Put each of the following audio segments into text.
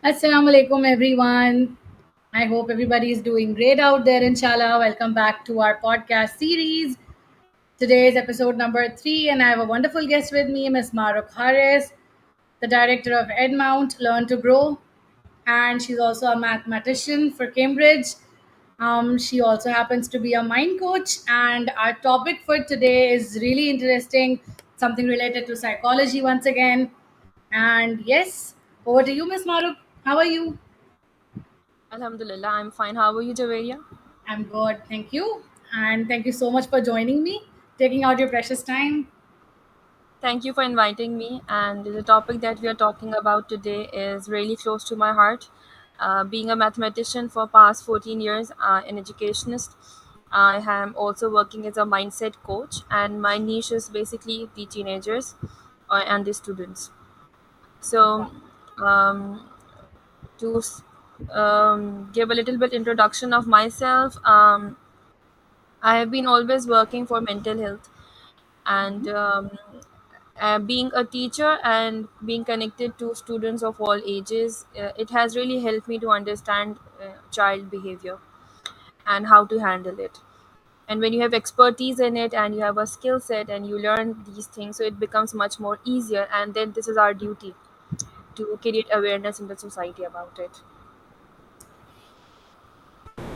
Assalamu alaikum, everyone. I hope everybody is doing great out there, inshallah. Welcome back to our podcast series. Today is episode number 3, and I have a wonderful guest with me, Ms. Maruk Harris, the director of Edmount Learn to Grow, and she's also a mathematician for Cambridge. She also happens to be a mind coach, and our topic for today is really interesting, something related to psychology once again. And yes, over to you, Ms. Maruk. How are you? Alhamdulillah, I'm fine. How are you, Javeria? I'm good, thank you. And thank you so much for joining me, taking out your precious time. Thank you for inviting me. And the topic that we are talking about today is really close to my heart. Being a mathematician for past 14 years, an educationist, I am also working as a mindset coach, and my niche is basically the teenagers and the students. So, Wow. um, to give a little bit introduction of myself, I have been always working for mental health and being a teacher and being connected to students of all ages, it has really helped me to understand child behavior and how to handle it. And when you have expertise in it and you have a skill set and you learn these things, so it becomes much more easier. And then this is our duty to create awareness in the society about it.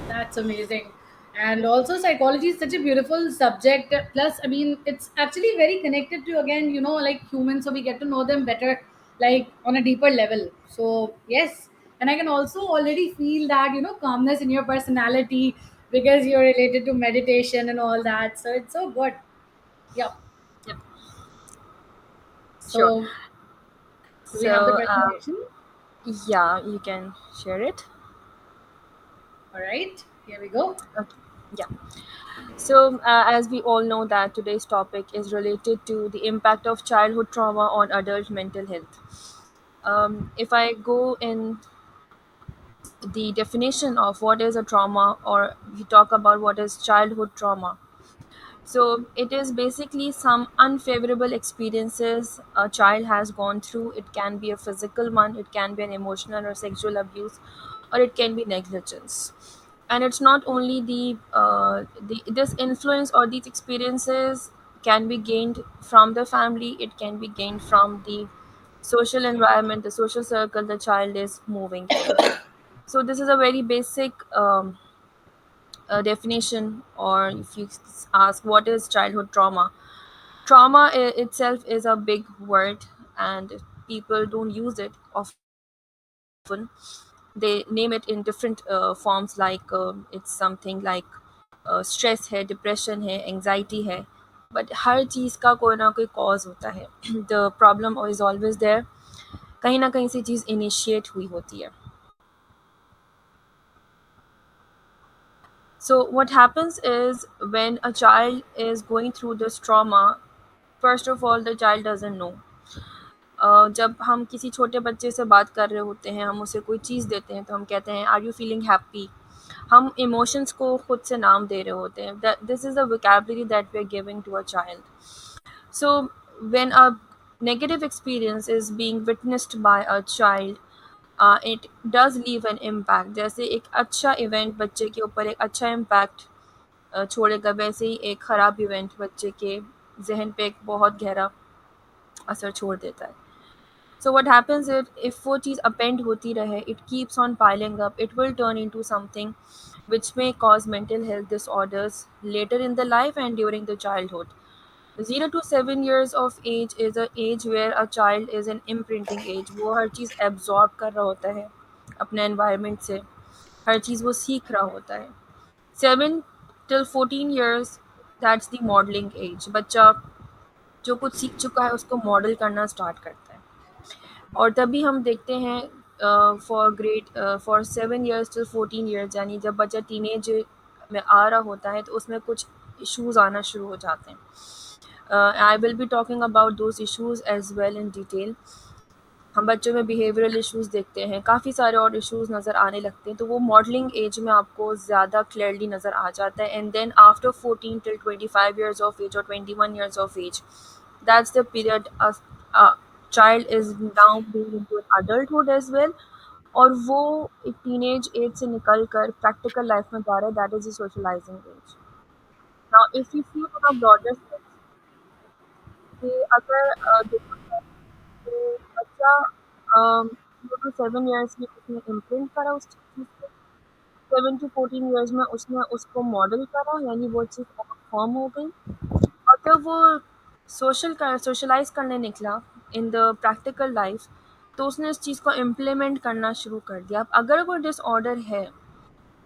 That's amazing. And also, psychology is such a beautiful subject. Plus, I mean, it's actually very connected to, again, like humans, so we get to know them better, like on a deeper level. So, yes. And I can also already feel that, calmness in your personality because you're related to meditation and all that. So, it's so good. Yeah. Yep, sure. So, do we have the So, presentation? yeah, you can share it. All right. Here we go. Okay. Yeah. So, as we all know, that today's topic is related to the impact of childhood trauma on adult mental health. If I go in the definition of what is a trauma, or we talk about what is childhood trauma, so it is basically some unfavorable experiences a child has gone through. It can be a physical one, it can be an emotional or sexual abuse, or it can be negligence. And it's not only the this influence or these experiences can be gained from the family. It can be gained from the social environment, the social circle the child is moving in. So this is a very basic definition, or if you ask what is childhood trauma. Trauma itself is a big word, and people don't use it often. They name it in different forms, like it's something like stress है, depression है, anxiety है, but हर चीज़ का कोई ना कोई cause होता है. The problem is always there. कहीं ना कहीं से चीज़ इनिशिएट हुई होती है. So what happens is when a child is going through this trauma, first of all the child doesn't know. जब हम किसी छोटे बच्चे से बात कर रहे होते हैं, हम उसे कोई चीज़ देते हैं तो हम कहते हैं आर यू फीलिंग हैप्पी. हम इमोशंस को खुद से नाम दे रहे होते हैं. This is a vocabulary that we are giving to a child. So when a negative experience is being witnessed by a child, it does leave an impact. जैसे एक अच्छा इवेंट बच्चे के ऊपर एक अच्छा इम्पैक्ट छोड़ेगा, वैसे ही एक ख़राब इवेंट बच्चे के जहन पे एक बहुत गहरा असर छोड़ देता है. So what happens is if वो चीज़ append होती रहे, it keeps on piling up, it will turn into something which may cause mental health disorders later in the life and during the childhood. 0 to 7 years of age is a age where a child is an imprinting age. वो हर चीज़ absorb कर रहा होता है अपने environment से, हर चीज़ वो सीख रहा होता है. 7 till 14 years, that's the modeling age. बच्चा जो कुछ सीख चुका है उसको मॉडल करना स्टार्ट करता है. और तभी हम देखते हैं फॉर 7 years till 14 years, यानी जब बच्चा टीनेज में आ रहा होता है तो उसमें कुछ इश्यूज आना शुरू हो जाते हैं. I will be talking about those issues as well in detail. हम बच्चों में बिहेवियरल इश्यूज देखते हैं, काफ़ी सारे और इश्यूज नज़र आने लगते हैं, तो वो मॉडलिंग एज में आपको ज़्यादा क्लियरली नज़र आ जाता है. And then after 14 till 25 years of age or 21 years of age, that's the period a child is now moving into adulthood as well, और वो एक टीनेज एज से निकल कर प्रैक्टिकल लाइफ में जा रहा है, that is the socialising age. Now if you see on a broader sense कि अगर देखा जाए तो बच्चा 2 to 7 years में उसने इम्प्रिंट करा उस चीज़ को, 7 to 14 years में उसने उसको मॉडल करा, यानी वो चीज़ फॉर्म हो गई। और जब वो सोशलाइज करने निकला इन द प्रैक्टिकल लाइफ, तो उसने इस चीज़ को इम्प्लीमेंट करना शुरू कर दिया। अब अगर कोई डिसऑर्डर है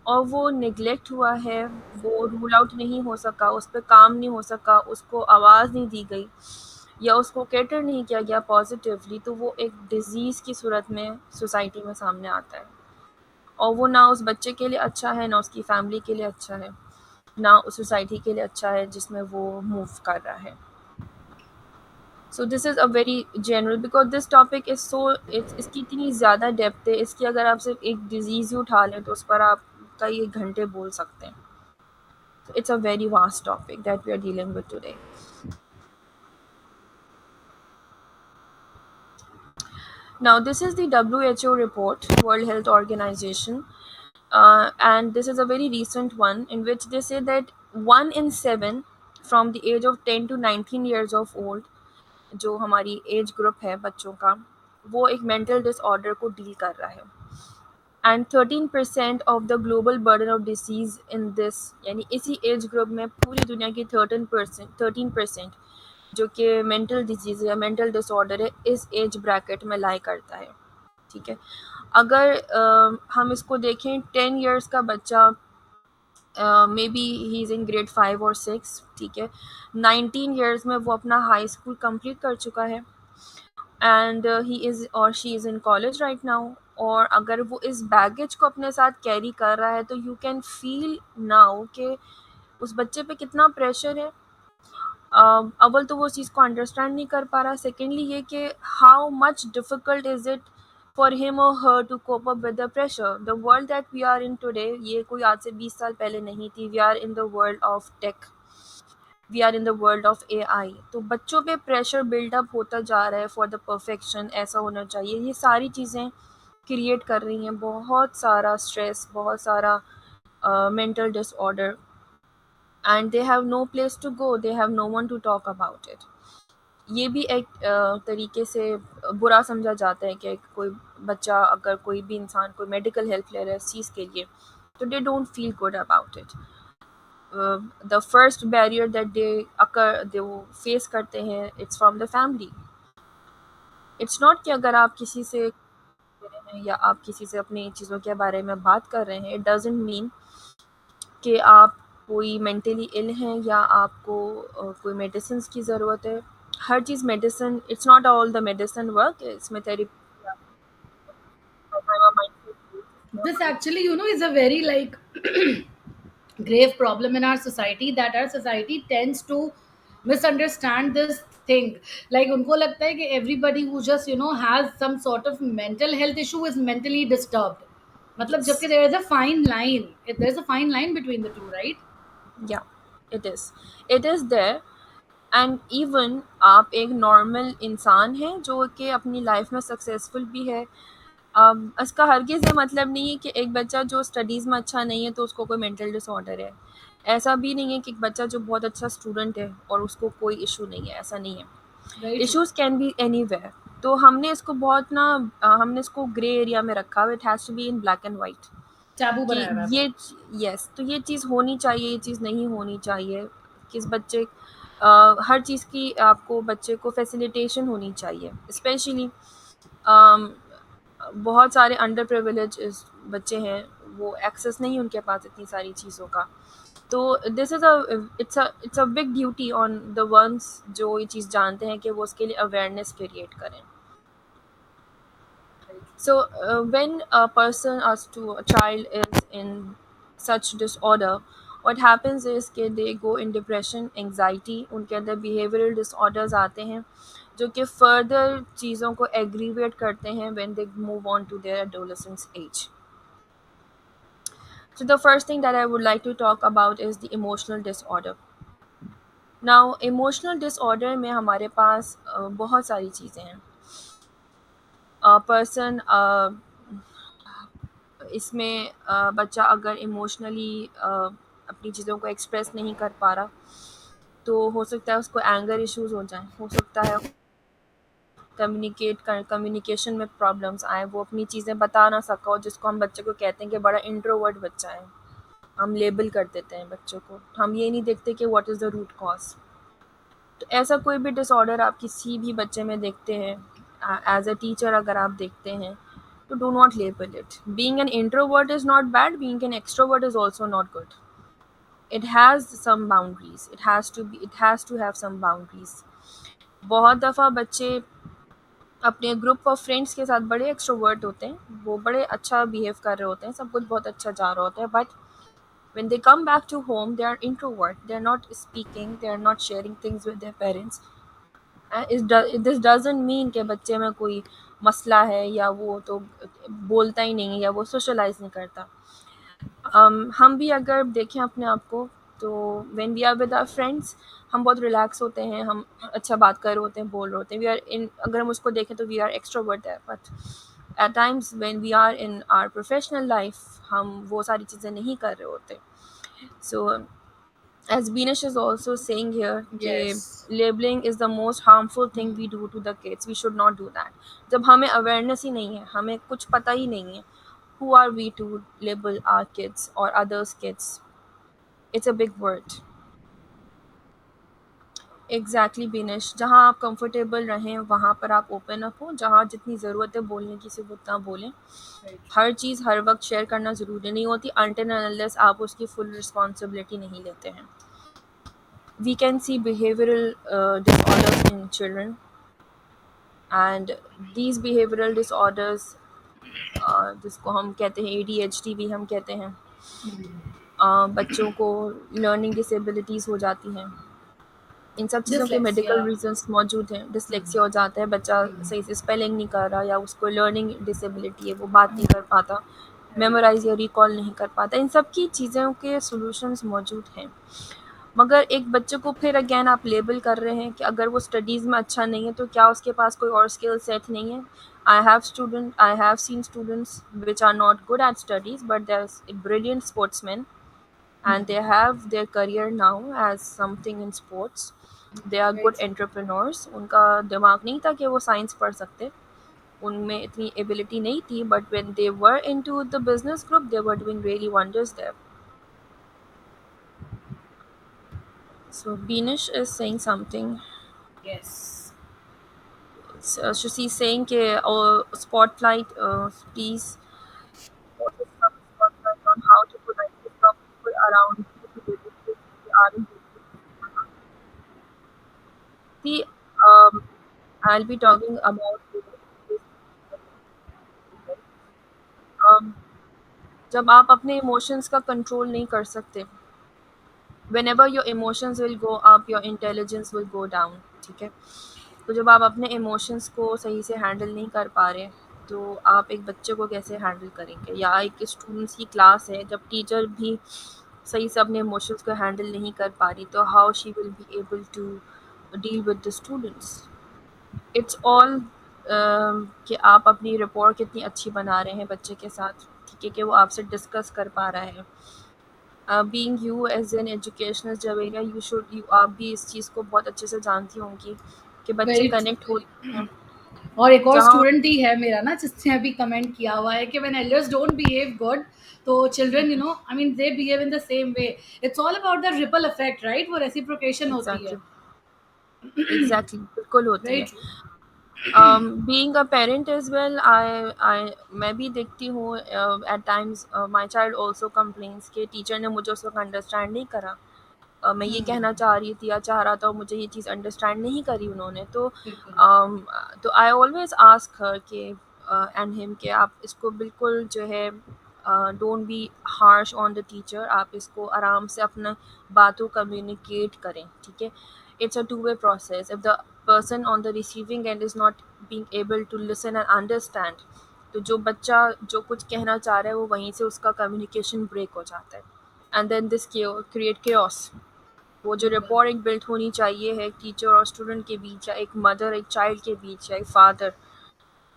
और वो नेग्लेक्ट हुआ है, वो रूल आउट नहीं हो सका, उस पे काम नहीं हो सका, उसको आवाज़ नहीं दी गई या उसको कैटर नहीं किया गया पॉजिटिवली, तो वो एक डिज़ीज़ की सूरत में सोसाइटी में सामने आता है। और वो ना उस बच्चे के लिए अच्छा है, ना उसकी फैमिली के लिए अच्छा है, ना उस सोसाइटी के लिए अच्छा है जिसमें वो मूव कर रहा है। So this is a very general, because this topic is so इसकी इतनी ज़्यादा डेप्थ है, इसकी अगर आप सिर्फ एक डिज़ीज़ ही उठा लें तो उस पर आप कई घंटे बोल सकते हैं। So it's a very vast topic that we are dealing with today. Now, this is the WHO report, World Health Organization, and this is a very recent one in which they say that 1 in 7 from the age of 10 to 19 years of old, जो हमारी age group है बच्चों का, वो एक mental disorder को deal कर रहा है। And 13% of the global burden of disease in this, यानी इसी एज ग्रुप में पूरी दुनिया की 13% जो कि मेंटल डिजीज़ या मेंटल डिसऑर्डर है, इस एज ब्रैकेट में लाई करता है। ठीक है, अगर हम इसको देखें, 10 years का बच्चा, may be he is in grade 5 or 6, ठीक है, 19 years में वो अपना हाई स्कूल कंप्लीट कर चुका है, एंड ही इज़ और she is in college right now. और अगर वो इस बैगेज को अपने साथ कैरी कर रहा है, तो यू कैन फील नाउ कि उस बच्चे पे कितना प्रेशर है। अव्वल तो वो उस चीज़ को अंडरस्टैंड नहीं कर पा रहा, सेकेंडली ये कि how much difficult is it for him और her to cope up with the pressure. The world that we are in today, ये कोई आज से 20 साल पहले नहीं थी। We are in the world of tech, we are in the world of AI. तो बच्चों पे प्रेशर बिल्डअप होता जा रहा है फॉर द परफेक्शन, ऐसा होना चाहिए। ये सारी चीज़ें क्रिएट कर रही हैं बहुत सारा स्ट्रेस, बहुत सारा mental disorder, and they have no place to go, they have no one to talk about it. ये भी एक तरीके से बुरा समझा जाता है कि कोई बच्चा, अगर कोई भी इंसान कोई मेडिकल हेल्प ले रहा है इस चीज़ के लिए, तो they don't feel good about it. The first barrier that they वो फेस करते हैं, it's from the family. It's not कि अगर आप किसी से कह रहे हैं या आप किसी से अपनी चीज़ों के बारे में बात कर रहे हैं, इट डजंट मीन कि आप कोई मेंटली इल हैं या आपको कोई मेडिसिन की ज़रूरत है। हर चीज़ medicine, it's not all the medicine work, इसमें therapy, This actually, is a very like grave problem in our society, that our society tends to misunderstand this thing. Like उनको लगता है कि everybody who just has some sort of mental health issue is mentally disturbed. मतलब yes, जबकि there is a fine line. There is a fine line between the two, right? yeah, it is there। And even आप एक normal इंसान हैं जो कि अपनी life में सक्सेसफुल भी है। इसका हरगिज़ ये मतलब नहीं है कि एक बच्चा जो स्टडीज़ में अच्छा नहीं है तो उसको कोई मेंटल डिसऑर्डर है। ऐसा भी नहीं है कि एक बच्चा जो बहुत अच्छा स्टूडेंट है और उसको कोई इशू नहीं है, ऐसा नहीं है। Very true. Issues can be anywhere. तो हमने इसको बहुत ना हमने इसको ग्रे एरिया में रखा हुआ, it has to be in black and white Taboo कि बनाया हुआ है ये, बहुत. यस, तो ये चीज़ होनी चाहिए, ये चीज़ नहीं होनी चाहिए। किस बच्चे हर चीज़ की आपको बच्चे को फैसिलिटेशन होनी चाहिए, स्पेशली बहुत सारे अंडर प्रिविलेज बच्चे हैं, वो एक्सेस नहीं है उनके पास इतनी सारी चीज़ों का। तो this is it's a big duty on the ones जो ये चीज़ जानते हैं कि वो उसके लिए अवेयरनेस क्रिएट करें। So, when a child is in such disorder, what happens is कि they go in depression, anxiety, उनके अंदर behavioral disorders आते हैं जो कि further चीज़ों को aggravate करते हैं when they move on to their adolescence age. So the first thing that I would like to talk about is the emotional disorder. Now, emotional disorder में हमारे पास बहुत सारी चीज़ें हैं। A person इसमें बच्चा अगर इमोशनली अपनी चीज़ों को एक्सप्रेस नहीं कर पा रहा, तो हो सकता है उसको एंगर इश्यूज़ हो जाएँ, हो सकता है कम्युनिकेशन में प्रॉब्लम्स आए, वो अपनी चीज़ें बता ना सका हो, जिसको हम बच्चे को कहते हैं कि बड़ा इंट्रोवर्ट बच्चा है। हम लेबल कर देते हैं बच्चों को, हम ये नहीं देखते कि what is the root cause. तो ऐसा कोई भी डिसऑर्डर आप किसी भी बच्चे में देखते हैं, एज अ टीचर अगर आप देखते हैं, तो do not label it. Being an introvert is not bad, being an extrovert is also not good. It has some boundaries, it has to have some boundaries. बहुत दफ़ा बच्चे अपने ग्रुप ऑफ फ्रेंड्स के साथ बड़े एक्सट्रोवर्ट होते हैं, वो बड़े अच्छा बिहेव कर रहे होते हैं, सब कुछ बहुत अच्छा जा रहा होता है, but when they come back to home they are introvert, they are not speaking, they are not sharing things with their parents. This doesn't mean कि बच्चे में कोई मसला है या वो तो बोलता ही नहीं है या वो सोशलाइज नहीं करता। हम भी अगर देखें अपने आप को, तो when we are with our friends हम बहुत रिलैक्स होते हैं, हम अच्छा बात कर रहे होते हैं, बोल रहे होते हैं, वी आर इन, अगर हम उसको देखें तो वी आर एक्सट्रोवर्ट है, but at times when we are in our professional life हम वो सारी चीज़ें नहीं कर रहे होते। So, as Binish is also saying here, कि Yes. labeling is the most harmful thing we do to the kids. We should not do that. जब हमें awareness ही नहीं है, हमें कुछ पता ही नहीं है, who are we to label our kids or others' kids? It's a big word. Exactly बिनिश, जहाँ आप कंफर्टेबल रहें वहाँ पर आप ओपन अप हो, जहाँ जितनी ज़रूरत है बोलने की सिर्फ उतना बोलें। हर चीज़ हर वक्त शेयर करना ज़रूरी नहीं होती, अनटिल एंड अनलेस आप उसकी फुल रिस्पॉन्सिबिलिटी नहीं लेते हैं। We can see behavioral disorders in children, and these behavioral disorders, जिसको हम कहते हैं ADHD भी हम कहते हैं, बच्चों को लर्निंग डिसेबिलिटीज़ हो जाती हैं। इन सब चीज़ों के मेडिकल Dyslexia. रीजंस मौजूद हैं। डिसलेक्सिया हो जाता है, बच्चा सही से स्पेलिंग नहीं कर रहा, या उसको लर्निंग डिसेबिलिटी है, वो बात नहीं कर पाता, मेमोराइज या रिकॉल नहीं कर पाता। इन सब की चीज़ों के सॉल्यूशंस मौजूद हैं, मगर एक बच्चे को फिर अगेन आप लेबल कर रहे हैं कि अगर वो स्टडीज़ में अच्छा नहीं है तो क्या उसके पास कोई और स्किल सेट नहीं है। I have seen students which are not good at studies, but they are brilliant sportsman and they have their career now as something in sports. They are Very good true. entrepreneurs. उनका दिमाग नहीं था कि वो science पढ़ सकते, उनमें इतनी एबिलिटी नहीं थी, but when they were into the business group they were doing really wonders there. So Beanish is saying something. Yes. So she's saying कि spotlight, please put some spotlight on how to politely stop people around you to do this thing they aren't doing. See, I'll be talking about this. um, जब आप अपने emotions का control नहीं कर सकते, whenever your emotions will go up your intelligence will go down, ठीक है। तो जब आप अपने इमोशंस को सही से हैंडल नहीं कर पा रहे, तो आप एक बच्चे को कैसे हैंडल करेंगे, या एक स्टूडेंट्स की क्लास है जब टीचर भी सही से अपने इमोशंस को हैंडल नहीं कर पा रही, तो how she will be able to deal with the students. It's all कि आप अपनी रिपोर्ट कितनी अच्छी बना रहे हैं बच्चे के साथ, ठीक है, कि वो आपसे डिस्कस कर पा रहा है। Being you as an educational Javeria, you आप भी इस चीज़ को बहुत अच्छे से जानती होंगी कि बच्चे Very true. कनेक्ट होते हैं और एक और जहाँ। स्टूडेंट ही है मेरा ना, जिसने अभी कमेंट किया हुआ है कि when elders don't behave good, तो children I mean they behave in the same way. It's all about the ripple effect, right? वो रेसिप्रोकेशन होती है। एग्जैक्टली, एग्जैक्टली बिल्कुल होती वेरी है। True. Being a parent as well, I मैं भी देखती हूँ at times my child also complains कि टीचर ने मुझे उस वक्त अंडरस्टैंड नहीं करा। मैं ये कहना चाह रही थी या चाह रहा था, मुझे ये चीज़ अंडरस्टैंड नहीं करी उन्होंने, बिल्कुल। तो आई ऑलवेज आस्क हर कि एंड हिम कि आप इसको बिल्कुल जो है don't be harsh on the teacher, आप इसको आराम से अपना बातों कम्युनिकेट करें, ठीक है। It's a two way process. If the person on the receiving end is not being able to listen and understand, तो जो बच्चा जो कुछ कहना चाह रहा है वो वहीं से उसका कम्युनिकेशन ब्रेक हो जाता है, and then this create chaos। वो जो बिल्कुल। rapport एक बिल्ड होनी चाहिए है टीचर और स्टूडेंट के बीच, या एक मदर एक चाइल्ड के बीच, या एक फादर,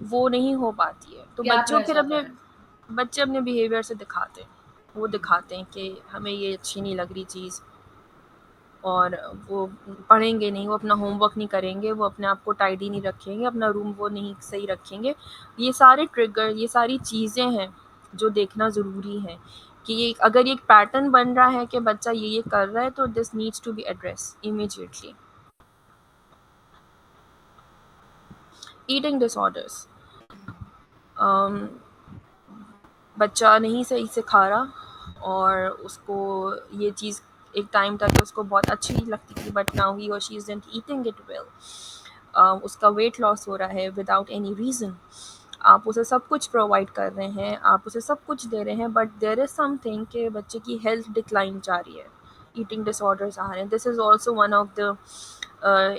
वो नहीं हो पाती है, तो गैप बच्चों रह फिर जाता अपने है। बच्चे अपने बिहेवियर से दिखाते हैं, वो दिखाते हैं कि हमें ये अच्छी नहीं लग रही चीज़, और वो पढ़ेंगे नहीं, वो अपना होमवर्क नहीं करेंगे, वो अपने आप को टाइडी नहीं रखेंगे, अपना रूम वो नहीं सही रखेंगे। ये सारे ट्रिगर, ये सारी चीज़ें हैं जो देखना ज़रूरी है कि ये अगर ये एक पैटर्न बन रहा है कि बच्चा ये कर रहा है, तो this needs to be address immediately. Eating disorders, बच्चा नहीं सही से खा रहा और उसको ये चीज़ एक टाइम तक उसको बहुत अच्छी लगती थी, बट नाउ ही और she is eating it well. उसका वेट लॉस हो रहा है विदाउट एनी रीज़न। आप उसे सब कुछ प्रोवाइड कर रहे हैं, आप उसे सब कुछ दे रहे हैं, बट देयर इज़ समथिंग कि बच्चे की हेल्थ डिक्लाइन जा रही है, ईटिंग डिसऑर्डर्स आ रहे हैं। This is also one of the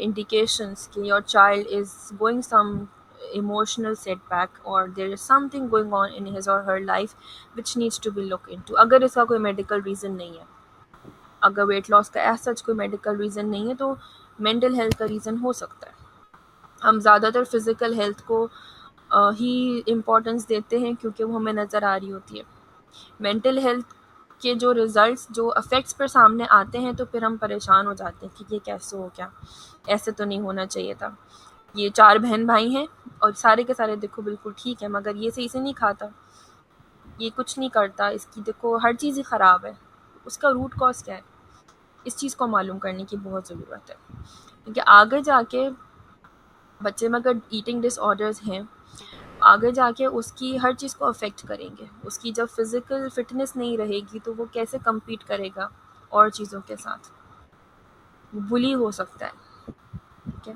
indications कि your child is going some emotional setback or there is something going on in his or her life which needs to be looked into। अगर इसका कोई medical reason नहीं है, अगर weight loss का ऐसा कोई मेडिकल रीज़न नहीं है, तो मेंटल हेल्थ का रीज़न हो सकता है। हम ज़्यादातर फिज़िकल हेल्थ को ही इम्पोर्टेंस देते हैं क्योंकि वो हमें नज़र आ रही होती है। मेंटल हेल्थ के जो रिज़ल्ट्स, जो इफ़ेक्ट्स पर सामने आते हैं, तो फिर हम परेशान हो जाते हैं कि ये कैसे हो गया, ऐसे तो नहीं होना चाहिए था। ये 4 बहन-भाई हैं और सारे के सारे देखो बिल्कुल ठीक है, मगर ये सही से नहीं खाता, ये कुछ नहीं करता, इसकी देखो हर चीज़ ही ख़राब है। उसका रूट कॉज़ क्या है? इस चीज़ को मालूम करने की बहुत ज़रूरत है, क्योंकि आगे जाके बच्चे में अगर ईटिंग डिसऑर्डर्स हैं, आगे जाके उसकी हर चीज़ को अफ़ेक्ट करेंगे। उसकी जब फ़िज़िकल फ़िटनेस नहीं रहेगी, तो वो कैसे कम्पीट करेगा और चीज़ों के साथ? वो बुली हो सकता है, ठीक है?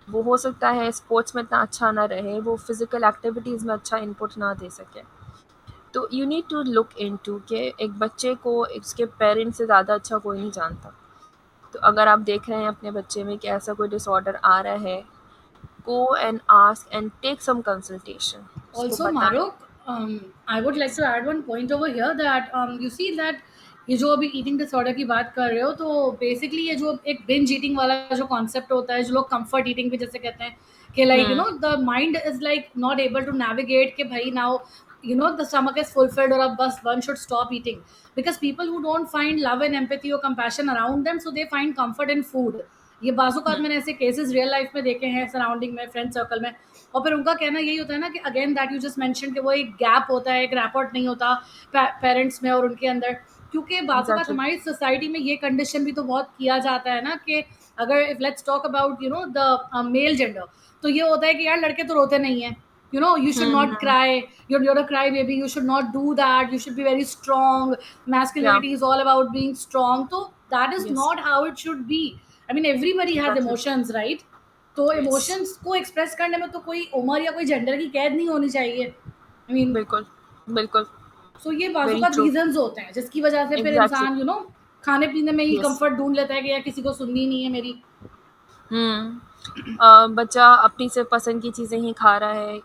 वो हो सकता है स्पोर्ट्स में इतना अच्छा ना रहे, वो फ़िज़िकल एक्टिविटीज़ में अच्छा इनपुट ना दे सके। तो you need to look into कि एक बच्चे को उसके पेरेंट्स से ज़्यादा अच्छा कोई नहीं जानता। तो अगर आप देख रहे हैं अपने बच्चे में कि ऐसा कोई डिसऑर्डर आ रहा है, go and ask and take some consultation, उसको Also, बताएं। Maruk, I would like to add one point over here that you see that ये जो अभी ईटिंग डिसऑर्डर की बात कर रहे हो, तो बेसिकली ये जो एक बिंज ईटिंग वाला जो कॉन्सेप्ट होता है, जो लोग कंफर्ट ईटिंग भी जैसे कहते हैं कि like the mind is like not able to navigate कि भाई now the stomach is fulfilled और अब बस one should stop eating, because people who don't find love and empathy और compassion around them, so they find comfort in food. ये बाजूकात मैंने ऐसे केसेस रियल लाइफ में देखे हैं, सराउंडिंग में, फ्रेंड सर्कल में। और फिर उनका कहना यही होता है ना कि again that you just mention कि वो एक गैप होता है, एक रैपॉर्ट नहीं होता पेरेंट्स में और उनके अंदर, क्योंकि बाजू का एग्जैक्टली। हमारी सोसाइटी में ये कंडीशन भी तो बहुत किया जाता है ना कि अगर if let's talk about the male gender, तो ये होता है कि यार लड़के तो रोते नहीं है, you should not hmm. cry, you're a cry baby, you should not do that, you should be very strong, या masculinity is all about being strong, so that is yes, not how it should be. I mean everybody has exactly. emotions, right? तो yes, emotions को express करने में तो कोई उम्र या कोई जेंडर की कैद नहीं होनी चाहिए। आई मीन बिल्कुल, बिल्कुल। सो ये बाजू वेरी का ट्रू। रीजंस होते हैं जिसकी वजह से फिर एग्जैक्टली। इंसान खाने पीने में ही यस। कंफर्ट ढूंढ लेता है कि यार किसी को सुननी नहीं है मेरी। हुँ। बच्चा अपनी सिर्फ़ पसंद की चीज़ें ही खा रहा है,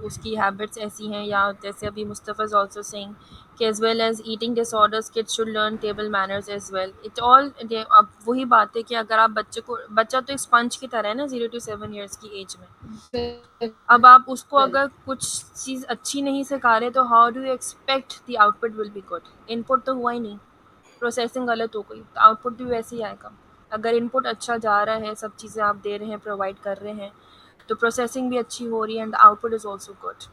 उसकी हैबिट्स ऐसी हैं, या जैसे अभी मुस्तफ़ा इज़ ऑल्सो सेइंग कि as well as eating disorders, kids should learn table manners as well. It all they अब वही बात है कि अगर आप बच्चा तो एक स्पंज की तरह है ना 0 टू 7 इयर्स की एज में। अब आप उसको बिल्कुल। अगर कुछ चीज़ अच्छी नहीं सिखा रहे, तो how do you expect the output will be good? Input तो हुआ ही नहीं, प्रोसेसिंग गलत हो गई, तो आउटपुट भी वैसे ही आएगा। अगर इनपुट अच्छा जा रहा है, सब चीज़ें आप दे रहे हैं, प्रोवाइड कर रहे हैं, तो प्रोसेसिंग भी अच्छी हो रही है and output is also good.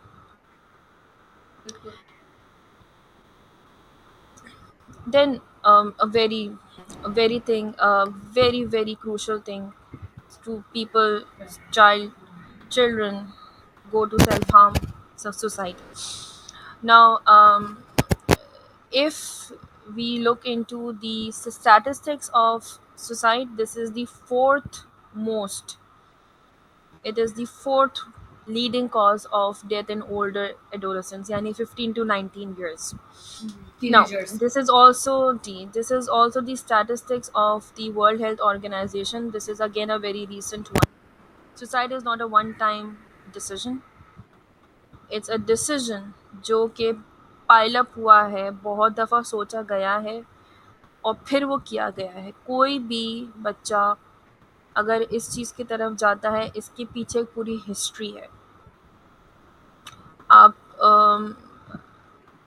बिल्कुल। Then a very thing, very very crucial thing to people, children go to self harm, suicide. Now, if we look into the statistics of suicide, this is the fourth most. It is the fourth leading cause of death in older adolescents, yani 15 to 19 years. Now, teenagers. this is also the statistics of the World Health Organization. This is again a very recent one. Suicide is not a one-time decision. It's a decision जो कि pile up हुआ है, बहुत दफ़ा सोचा गया है और फिर वो किया गया है। कोई भी बच्चा अगर इस चीज़ की तरफ जाता है, इसके पीछे एक पूरी हिस्ट्री है। आप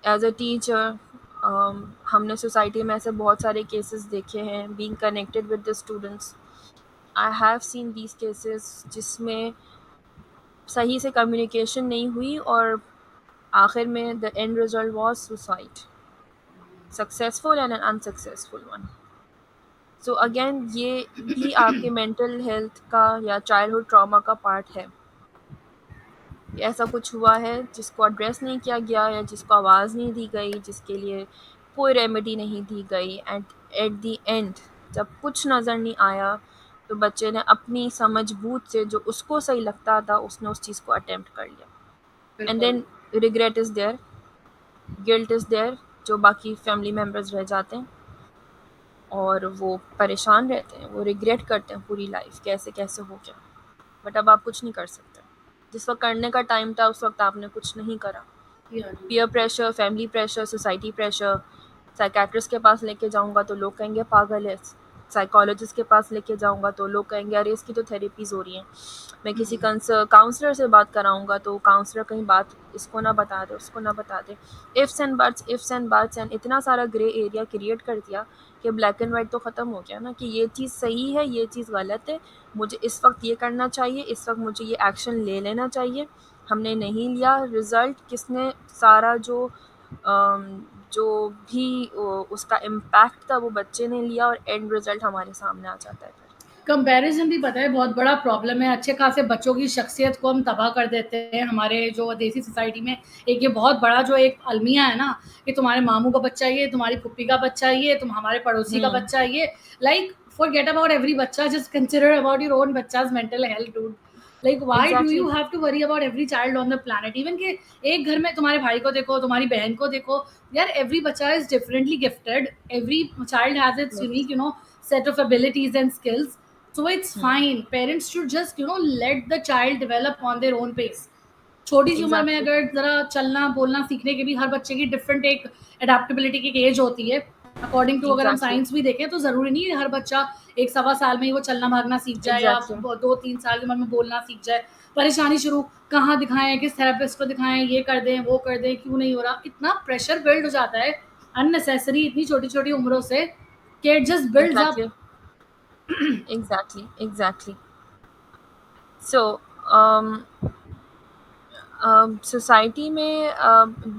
एज अ टीचर हमने सोसाइटी में ऐसे बहुत सारे केसेस देखे हैं, being connected with the students. I have seen these cases जिसमें सही से कम्युनिकेशन नहीं हुई और आखिर में the end result was suicide, successful and an unsuccessful one. So again ये भी आपके मेंटल हेल्थ का या चाइल्डहुड ट्रॉमा का पार्ट है। ऐसा कुछ हुआ है जिसको एड्रेस नहीं किया गया या जिसको आवाज़ नहीं दी गई, जिसके लिए कोई रेमेडी नहीं दी गई, एंड एट द एंड जब कुछ नज़र नहीं आया तो बच्चे ने अपनी समझ बूझ से जो उसको सही लगता था उसने उस चीज़ को अटेम्प्ट कर लिया। एंड बिल्कुल। Then regret is there, guilt is there, जो बाकी फैमिली मेम्बर्स रह जाते हैं और वो परेशान रहते हैं, वो रिग्रेट करते हैं पूरी लाइफ कैसे कैसे हो गया। बट अब आप कुछ नहीं कर सकते। जिस वक्त करने का टाइम था उस वक्त आपने कुछ नहीं करा। या peer pressure, family pressure, society pressure, psychiatrist के पास लेके जाऊंगा तो लोग कहेंगे पागल है, साइकोलॉजिस्ट के पास लेके जाऊंगा तो लोग कहेंगे अरे इसकी तो थेरेपीज़ हो रही हैं। मैं किसी काउंसलर से बात कराऊंगा तो काउंसलर कहीं बात इसको ना बता दे, उसको ना बता दे। इफ़्स एंड इतना सारा ग्रे एरिया क्रिएट कर दिया कि ब्लैक एंड वाइट तो ख़त्म हो गया ना, कि ये चीज़ सही है, ये चीज़ गलत है, मुझे इस वक्त ये करना चाहिए, इस वक्त मुझे ये एक्शन ले लेना चाहिए। हमने नहीं लिया, रिज़ल्ट किसने सारा जो भी उसका इम्पैक्ट था वो बच्चे ने लिया और एंड रिज़ल्ट हमारे सामने आ जाता है फिर। कंपैरिजन भी पता है बहुत बड़ा प्रॉब्लम है। अच्छे खासे बच्चों की शख्सियत को हम तबाह कर देते हैं हमारे जो देसी सोसाइटी में। एक ये बहुत बड़ा जो एक अलमिया है ना, कि तुम्हारे मामू का बच्चा ये, तुम्हारी फुप्पी का बच्चा ये, तुम हमारे पड़ोसी का हुँ, बच्चा ये। लाइक फॉरगेट अबाउट एवरी बच्चा, just consider about your own बच्चा's mental health dude. Like why do exactly, you have to worry about every child on the planet? Even के एक घर में तुम्हारे भाई को देखो, तुम्हारी बहन को देखो, यार एवरी बच्चा is differently gifted, every child has its yes. Unique set of abilities and skills. So it's hmm, fine, parents should just let the child develop on their own pace. छोटी सी उम्र में एग्ज़ैक्टली, अगर जरा चलना बोलना सीखने के भी हर बच्चे की डिफरेंट एक अडेप्टेबिलिटी की एज होती है। अकॉर्डिंग टू अगर हम एग्ज़ैक्टली, साइंस भी देखें तो ज़रूरी नहीं है हर बच्चा एक सवा साल में ही वो चलना भागना सीख जाए या एग्ज़ैक्टली, 2-3 साल की उम्र में बोलना सीख जाए। परेशानी शुरू, कहाँ दिखाएं, किस थेरेपिस्ट को दिखाएं, ये कर दें वो कर दें, क्यों नहीं हो रहा, इतना प्रेशर बिल्ड हो जाता है अननेसेसरी इतनी छोटी छोटी उम्रों से कि it just builds up. Exactly, exactly, exactly. So society में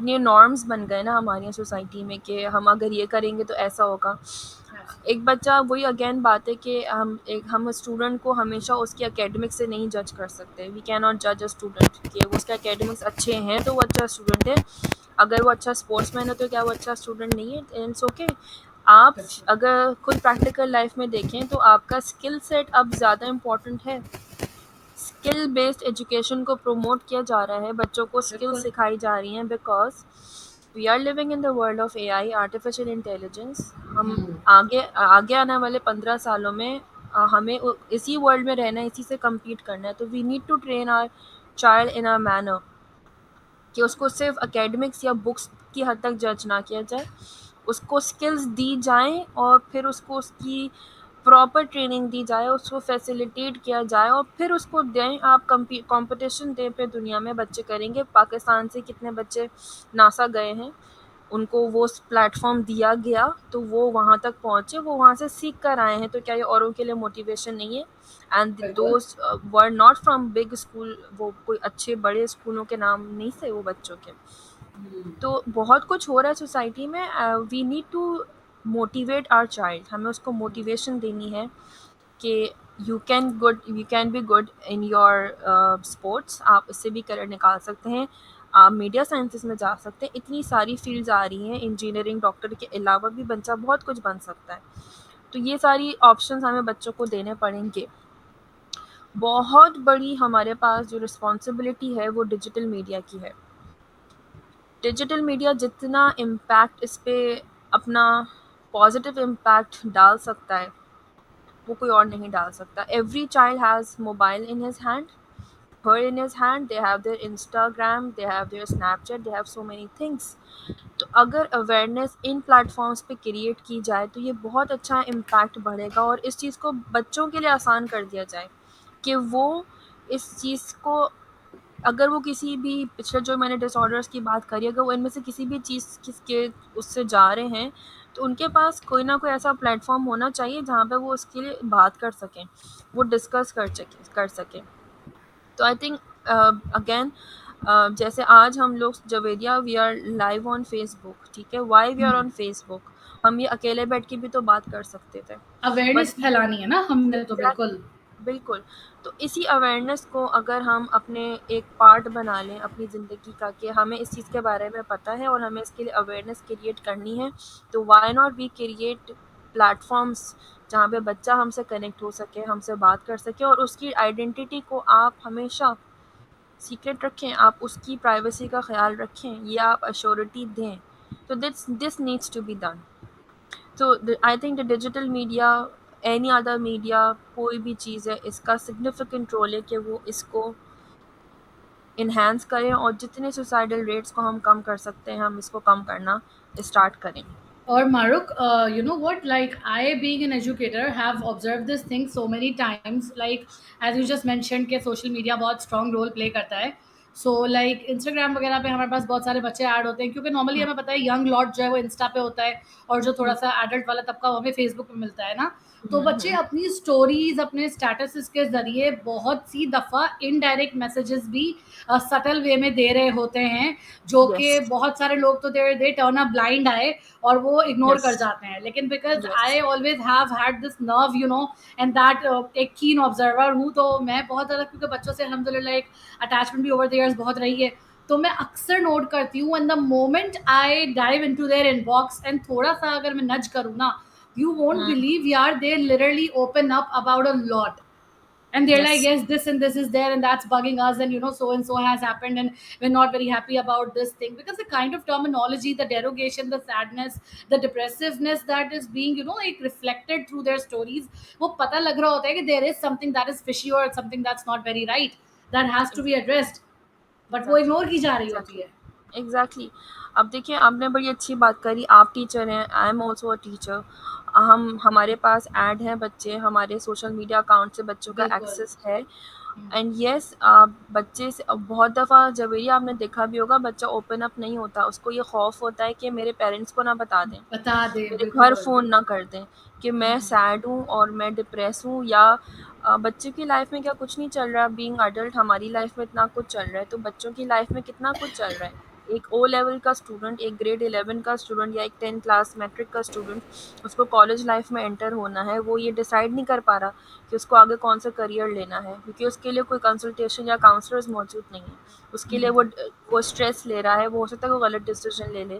ये नॉर्म्स बन गए ना हमारी सोसाइटी में कि हम अगर ये करेंगे तो ऐसा होगा। एक बच्चा, वही अगेन बात है कि हम स्टूडेंट को हमेशा उसके एकेडमिक्स से नहीं जज कर सकते। वी कैन नॉट जज अ स्टूडेंट कि वो उसके एकेडमिक्स अच्छे हैं तो वो अच्छा स्टूडेंट है, अगर वो अच्छा स्पोर्ट्समैन है तो क्या वो अच्छा स्टूडेंट नहीं है? It's okay. आप अगर खुद प्रैक्टिकल लाइफ में देखें तो आपका स्किल सेट अब ज़्यादा इम्पोर्टेंट है। स्किल बेस्ड एजुकेशन को प्रमोट किया जा रहा है, बच्चों को स्किल्स बिल्कुल। सिखाई जा रही हैं, because we are living in the world of AI, artificial intelligence. हम आगे आगे आने वाले 15 सालों में हमें इसी वर्ल्ड में रहना है, इसी से compete करना है। तो we need to train our child in a manner कि उसको सिर्फ एकेडमिक्स या बुक्स की हद तक जज ना किया जाए, उसको स्किल्स दी जाएं और फिर उसको उसकी प्रॉपर ट्रेनिंग दी जाए, उसको फैसिलिटेट किया जाए और फिर उसको दें। आप कंपटीशन दें, फिर दुनिया में बच्चे करेंगे। पाकिस्तान से कितने बच्चे नासा गए हैं, उनको वो प्लेटफॉर्म दिया गया तो वो वहाँ तक पहुँचे, वो वहाँ से सीख कर आए हैं। तो क्या ये औरों के लिए मोटिवेशन नहीं है? एंड बिल्कुल। Those were not from big school, वो कोई अच्छे बड़े स्कूलों के नाम नहीं थे वो बच्चों के। तो बहुत कुछ हो रहा है सोसाइटी में। We need to motivate our child, हमें उसको मोटिवेशन देनी है कि you can be good in your sports, आप इससे भी करियर निकाल सकते हैं, आप मीडिया साइंसेस में जा सकते हैं। इतनी सारी फील्ड्स आ रही हैं, इंजीनियरिंग, डॉक्टर के अलावा भी बच्चा बहुत कुछ बन सकता है। तो ये सारी ऑप्शंस हमें बच्चों को देने पड़ेंगे। बहुत बड़ी हमारे पास जो रिस्पॉन्सिबिलिटी है वो डिजिटल मीडिया की है। डिजिटल मीडिया जितना इम्पैक्ट इस पे अपना पॉजिटिव इम्पैक्ट डाल सकता है वो कोई और नहीं डाल सकता। Every child has mobile in his hand, her in his hand, they have their Instagram, they have their Snapchat, they have so many things। तो अगर अवेयरनेस इन प्लेटफॉर्म्स पे क्रिएट की जाए तो ये बहुत अच्छा इम्पैक्ट बढ़ेगा और इस चीज़ को बच्चों के लिए आसान कर दिया जाए कि वो इस चीज़ को अगर वो किसी भी पिछले जो मैंने डिसऑर्डर्स की बात करी, अगर वो इनमें से किसी भी चीज़ किसके उससे जा रहे हैं, तो उनके पास कोई ना कोई ऐसा प्लेटफॉर्म होना चाहिए जहाँ पे वो उसके लिए बात कर सकें, वो डिस्कस कर सकें। तो आई थिंक अगेन, जैसे आज हम लोग Javeria we are live on Facebook, ठीक है, why we are on Facebook, हम ये अकेले बैठ के भी तो बात कर सकते थे, बट अवेयरनेस फैलानी है ना हमने तो, बिल्कुल। एग्जैक्टली, बिल्कुल। तो इसी अवेयरनेस को अगर हम अपने एक पार्ट बना लें अपनी ज़िंदगी का, कि हमें इस चीज़ के बारे में पता है और हमें इसके लिए अवेयरनेस क्रिएट करनी है, तो why not we create platforms जहाँ पे बच्चा हमसे कनेक्ट हो सके, हमसे बात कर सके, और उसकी आइडेंटिटी को आप हमेशा सीक्रेट रखें, आप उसकी प्राइवेसी का ख्याल रखें, ये आप अश्योरिटी दें। तो this needs to be done. तो I think the digital media, any other media, कोई भी चीज़ है, इसका सिग्निफिकेंट रोल है कि वो इसको इन्हेंस करें, और जितने सुसाइडल रेट्स को हम कम कर सकते हैं हम इसको कम करना स्टार्ट करें। Or Maruk, you know what? Like I, being an educator, have observed this thing so many times. Like as you just mentioned, कि social media बहुत strong role play करता है. So like Instagram वगैरह पे हमारे पास बहुत सारे बच्चे ऐड होते हैं, क्योंकि नॉर्मली हम्म, हमें पता है यंग लॉट जो है वो इंस्टा पे होता है, और जो थोड़ा हम्म, सा एडल्ट वाला तबका वो हमें फेसबुक पे मिलता है ना. तो बच्चे हम्म, अपनी स्टोरीज, अपने स्टेटस के जरिए बहुत सी दफा इनडायरेक्ट मैसेजेस भी सटल वे में दे रहे होते हैं, जो यस, कि बहुत सारे लोग तो दे टर्न अ ब्लाइंड आई और वो इग्नोर यस, कर जाते हैं. लेकिन because yes, I always have had this nerve, you know, and that एक कीन ऑब्जर्वर हूँ, तो मैं बहुत ज़्यादा, क्योंकि बच्चों से अलहमदिल्ला एक अटैचमेंट भी ओवर द ईयर्स बहुत रही है, तो मैं अक्सर नोट करती हूँ, and the moment I dive in to their inbox एंड थोड़ा सा अगर मैं नज करूँ ना, you won't hmm, believe, yaar, they literally open up about a lot, and they're like, yes, yes, this and this is there and that's bugging us, and you know, so and so has happened, and we're not very happy about this thing, because the kind of terminology, the derogation, the sadness, the depressiveness that is being, you know, like reflected through their stories, वो पता लग रहा होता है कि there is something that is fishy or something that's not very right, that has to be addressed, but वो exactly, ignore की जा रही होती एग्जैक्टली, है. एग्जैक्टली। अब देखिए, आपने बड़ी अच्छी बात करी, आप टीचर हैं, I am also a teacher. हमारे पास ऐड हैं बच्चे, हमारे सोशल मीडिया अकाउंट से बच्चों का बिल्कुल. एक्सेस है, एंड यस, बच्चे से बहुत दफ़ा जब ये आपने देखा भी होगा, बच्चा ओपन अप नहीं होता, उसको ये खौफ होता है कि मेरे पेरेंट्स को ना बता दें, बता दे, मेरे घर बिल्कुल. फ़ोन ना कर दें कि मैं सैड हूँ और मैं डिप्रेस हूँ, या बच्चे की लाइफ में क्या कुछ नहीं चल रहा, बीइंग अडल्ट हमारी लाइफ में इतना कुछ चल रहा है, तो बच्चों की लाइफ में कितना कुछ चल रहा है। एक ओ लेवल का स्टूडेंट, एक ग्रेड 11 का स्टूडेंट, या एक 10 क्लास मैट्रिक का स्टूडेंट, उसको कॉलेज लाइफ में एंटर होना है, वो ये डिसाइड नहीं कर पा रहा कि उसको आगे कौन सा करियर लेना है, क्योंकि उसके लिए कोई कंसल्टेशन या काउंसलर्स मौजूद नहीं है। उसके लिए वो स्ट्रेस ले रहा है, वो हो सकता है वो गलत डिसीजन ले ले,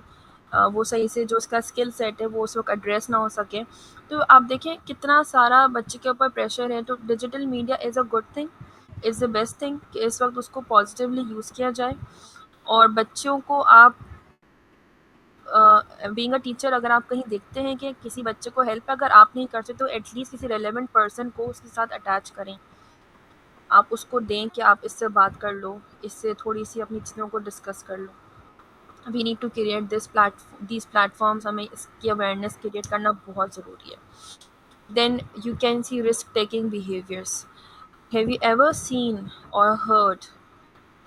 वो सही से जो उसका स्किल सेट है वो उस वक्त एड्रेस ना हो सके। तो आप देखें कितना सारा बच्चे के ऊपर प्रेशर है। तो digital media is a good thing, is the best thing कि इस वक्त उसको पॉजिटिवली यूज़ किया जाए। और बच्चों को आप, बीइंग अ टीचर, अगर आप कहीं देखते हैं कि किसी बच्चे को हेल्प अगर आप नहीं कर सकते, तो एटलीस्ट किसी रेलेवेंट पर्सन को उसके साथ अटैच करें, आप उसको दें कि आप इससे बात कर लो, इससे थोड़ी सी अपनी चीज़ों को डिस्कस कर लो। We need to create these platforms, हमें इसकी अवेयरनेस क्रिएट करना बहुत ज़रूरी है। Then you can see risk taking behaviours. Have you ever seen और हर्ड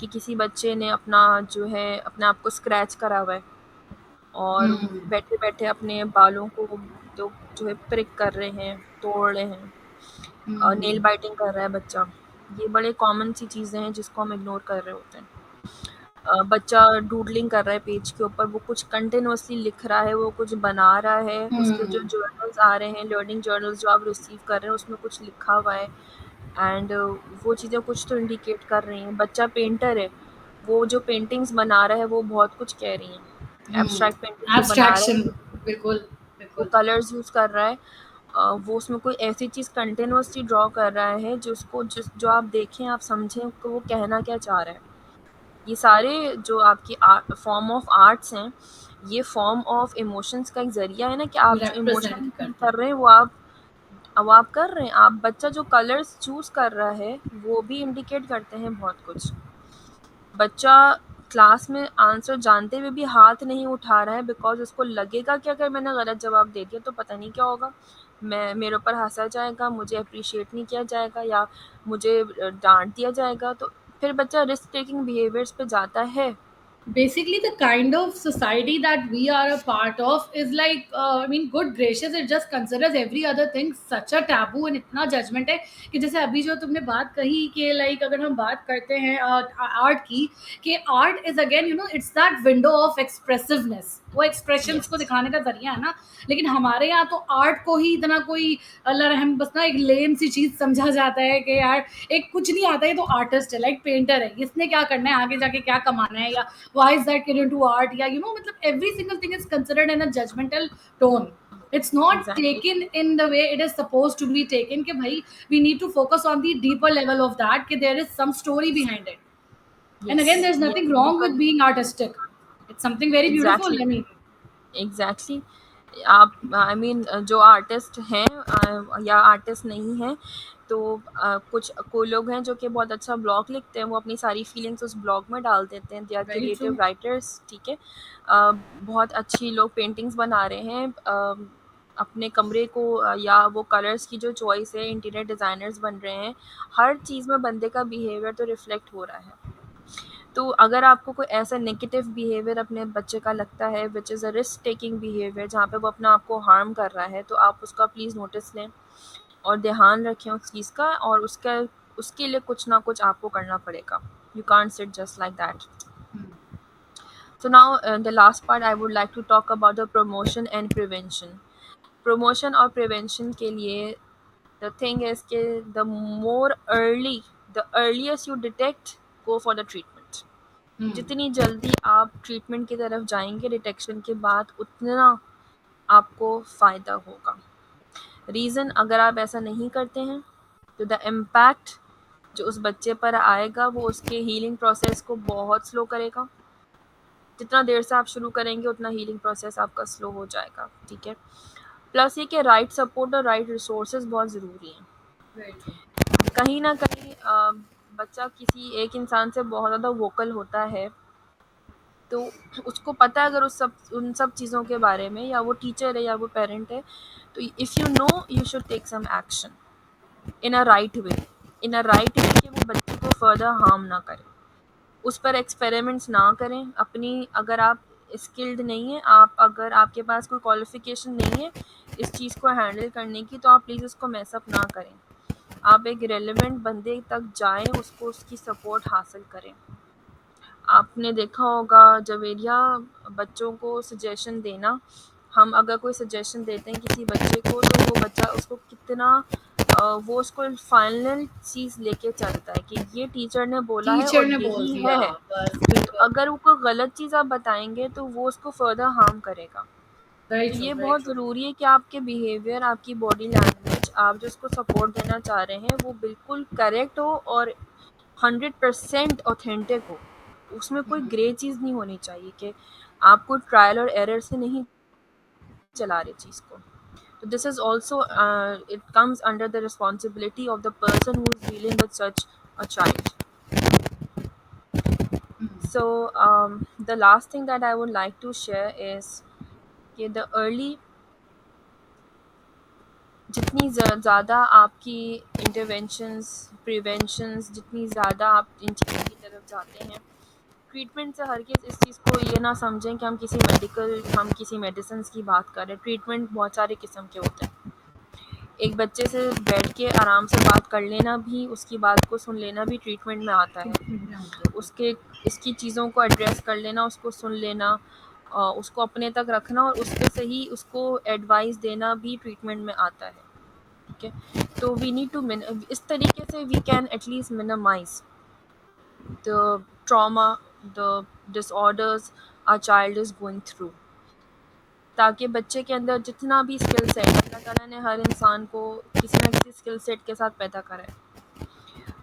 कि किसी बच्चे ने अपना जो है अपने आप को स्क्रैच करा हुआ है, और बैठे बैठे अपने बालों को जो है प्रिक कर रहे हैं, तोड़ रहे हैं, नेल बाइटिंग कर रहा है बच्चा। ये बड़े कॉमन सी चीज़ें हैं जिसको हम इग्नोर कर रहे होते हैं। बच्चा डूडलिंग कर रहा है पेज के ऊपर, वो कुछ कंटिन्यूअसली लिख रहा है, वो कुछ बना रहा है, उसके जो जर्नल्स आ रहे हैं, लर्निंग जर्नल्स जो आप रिसीव कर रहे हैं, उसमें कुछ लिखा हुआ है, एंड वो चीज़ें कुछ तो इंडिकेट कर रही हैं। बच्चा पेंटर है, वो जो पेंटिंग्स बना रहा है वो बहुत कुछ कह रही हैं। एब्स्ट्रैक्ट पेंटिंग जो बना रहा एब्स्ट्रैक्शन. है, बिल्कुल. वो बिल्कुल. कलर्स यूज़ कर रहा है, वो उसमें कोई ऐसी चीज़ कंटिन्यूअसली ड्रॉ कर रहा है जो आप देखें, आप समझें कि वो कहना क्या चाह रहा है। ये सारे जो आपकी फॉर्म ऑफ आर्ट्स हैं, ये फॉर्म ऑफ इमोशंस का एक ज़रिया है ना, कि आप जो रिप्रेजेंट इमोशन फील करते कर हैं. रहे हैं वो आप कर रहे हैं। आप बच्चा जो कलर्स चूज़ कर रहा है वो भी इंडिकेट करते हैं बहुत कुछ। बच्चा क्लास में आंसर जानते हुए भी हाथ नहीं उठा रहा है, बिकॉज़ उसको लगेगा कि अगर मैंने गलत जवाब दे दिया तो पता नहीं क्या होगा, मेरे ऊपर हँसा जाएगा, मुझे एप्रिशिएट नहीं किया जाएगा, या मुझे डाँट दिया जाएगा। तो फिर बच्चा रिस्क टेकिंग बिहेवियर्स पे जाता है। Basically the kind of society that we are a part of is like I mean good gracious, it just considers every other thing such a taboo and इतना judgment है कि जैसे अभी जो तुमने बात कही कि like अगर हम बात करते हैं आर्ट की, कि art is again you know it's that window of expressiveness, वो एक्सप्रेशंस को यस, दिखाने का जरिया है ना। लेकिन हमारे यहाँ तो आर्ट को ही इतना कोई अल्लाह रहम बस ना एक लेम सी चीज समझा जाता है कि यार एक कुछ नहीं आता है तो आर्टिस्ट है, लाइक पेंटर है, इसने क्या करना है आगे जाके, क्या कमाना है, या why is that kid into art, या you know मतलब every single thing is considered in a judgmental tone. It's not exactly, taken in the way it is supposed to be taken, कि भाई we need to focus on the deeper level of that, कि there is some story behind it. And yes, again, there's ये nothing wrong with बिल्कुल being artistic. It's something very beautiful, exactly, I mean. Exactly. आप I mean जो artist हैं या artist नहीं हैं, तो कुछ कोई लोग हैं जो कि बहुत अच्छा ब्लॉग लिखते हैं, वो अपनी सारी फीलिंग्स उस ब्लॉग में डाल देते हैं, they are Very creative true. Writers, ठीक है। बहुत अच्छी लोग पेंटिंग्स बना रहे हैं, अपने कमरे को या वो कलर्स की जो चॉइस है, इंटीरियर डिज़ाइनर्स बन रहे हैं, हर चीज़ में बंदे का बिहेवियर तो रिफ्लेक्ट हो रहा है। तो अगर आपको कोई ऐसा नेगेटिव बिहेवियर अपने बच्चे का लगता है which is a risk taking behaviour, जहाँ पे वो अपना आपको हार्म कर रहा है, तो आप उसका प्लीज़ नोटिस लें और ध्यान रखें उस चीज़ का, और उसका उसके लिए कुछ ना कुछ आपको करना पड़ेगा। You can't sit just like that. So now the last part I would like to talk about the promotion and prevention. Promotion और prevention के लिए the thing is कि the earliest you detect, go for the treatment. Hmm. जितनी जल्दी आप treatment की तरफ जाएंगे डिटेक्शन के बाद, उतना आपको फ़ायदा होगा। रीज़न, अगर आप ऐसा नहीं करते हैं तो द इम्पैक्ट जो उस बच्चे पर आएगा वो उसके हीलिंग प्रोसेस को बहुत स्लो करेगा। जितना देर से आप शुरू करेंगे उतना हीलिंग प्रोसेस आपका स्लो हो जाएगा, ठीक है। प्लस ये कि राइट सपोर्ट और राइट रिसोर्सेज बहुत ज़रूरी हैं। Very true. कहीं ना कहीं बच्चा किसी एक इंसान से बहुत ज़्यादा वोकल होता है, तो उसको पता है अगर उन सब चीज़ों के बारे में, या वो टीचर है या वो पेरेंट है, तो if you know you should take some action in a right way, कि वो बच्चे को फर्दर हार्म ना करे। उस पर एक्सपेरिमेंट्स ना करें अपनी। अगर आप स्किल्ड नहीं हैं, अगर आपके पास कोई क्वालिफिकेशन नहीं है इस चीज़ को हैंडल करने की, तो आप प्लीज़ उसको मैसअप ना करें। आप एक रेलेवेंट बंदे तक जाएं, उसको उसकी सपोर्ट हासिल करें। आपने देखा होगा जवेरिया, बच्चों को सजेशन देना, हम अगर कोई सजेशन देते हैं किसी बच्चे को, तो वो बच्चा उसको कितना वो उसको फाइनल चीज़ लेके चलता है कि ये टीचर ने बोला है टीचर और ने बोल यही दिया, है। बस तो बिल्कुल। अगर वो कोई गलत चीज़ आप बताएंगे तो वो उसको फर्दर हार्म करेगा। वेरी तो ट्रू, ये वेरी बहुत ट्रू। ज़रूरी है कि आपके बिहेवियर, आपकी बॉडी लैंग्वेज, आप जो उसको सपोर्ट देना चाह रहे हैं वो बिल्कुल करेक्ट हो और 100% ऑथेंटिक हो। उसमें कोई ग्रे चीज़ नहीं होनी चाहिए कि आप कोई ट्रायल और एरर से नहीं चला रहे चीज़ को। तो this is also it comes under the responsibility of the person who is dealing with such a child. So the last thing that I would like to share is कि the early, जितनी ज़्यादा आपकी interventions, preventions, जितनी ज़्यादा आप इन चीज़ों की तरफ जाते हैं, ट्रीटमेंट से हर किस इस चीज़ को ये ना समझें कि हम किसी मेडिसिन की बात कर रहे हैं। ट्रीटमेंट बहुत सारे किस्म के होते हैं। एक बच्चे से बैठ के आराम से बात कर लेना भी, उसकी बात को सुन लेना भी ट्रीटमेंट में आता है। उसके इसकी चीज़ों को एड्रेस कर लेना, उसको सुन लेना, उसको अपने तक रखना और उसके सही उसको एडवाइस देना भी ट्रीटमेंट में आता है, ठीक है। तो वी नीड टू इस तरीके से we can at least minimise the trauma, the disorders our child is going through, ताकि बच्चे के अंदर जितना भी स्किल सेट, अल्लाह ताला ने हर इंसान को किसी ना किसी स्किल सेट के साथ पैदा करा है,